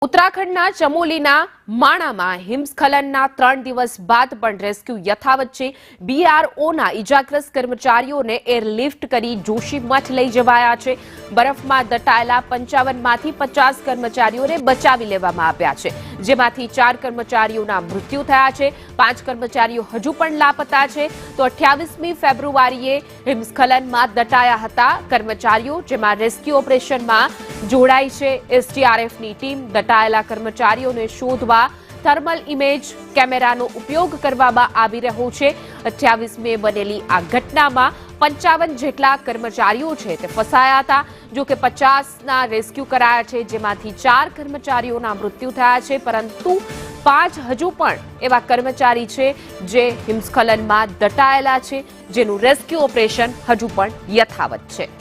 ઉત્તરાખંડના ચમોલીના માણામાં હિમસ્ખલનના 3 દિવસ બાદ પણ રેસ્ક્યુ યથાવત છે। બીઆરઓના ઇજાગ્રસ્ત કર્મચારીઓને એરલિફ્ટ કરી જોશીમઠ લઈ જવાયા છે। બરફમાં દટાયેલા 55માંથી 50 કર્મચારીઓને બચાવી લેવામાં આવ્યા છે, જેમાંથી 4 કર્મચારીઓના મૃત્યુ થયા છે। 5 કર્મચારીઓ હજુ પણ લાપતા છે। તો 28મી ફેબ્રુઆરીએ હિમસ્ખલનમાં દટાયા હતા કર્મચારીઓ, જેમાં રેસ્ક્યુ ઓપરેશનમાં જોડાઈ છે એસડીઆરએફની ટીમ। દટાયેલા કર્મચારીઓને શોધવા થર્મલ ઇમેજ કેમેરાનો ઉપયોગ કરવામાં આવી રહ્યો છે। 28મીએ બનેલી આ ઘટનામાં 55 જેટલા કર્મચારીઓ છે તે ફસાયા હતા। જો કે 50ના રેસ્ક્યુ કરાયા છે, જેમાંથી 4 કર્મચારીઓના મૃત્યુ થયા છે, પરંતુ 5 હજુ પણ એવા કર્મચારી છે જે હિમસ્ખલનમાં દટાયેલા છે, જેનું રેસ્ક્યુ ઓપરેશન હજુ પણ યથાવત છે।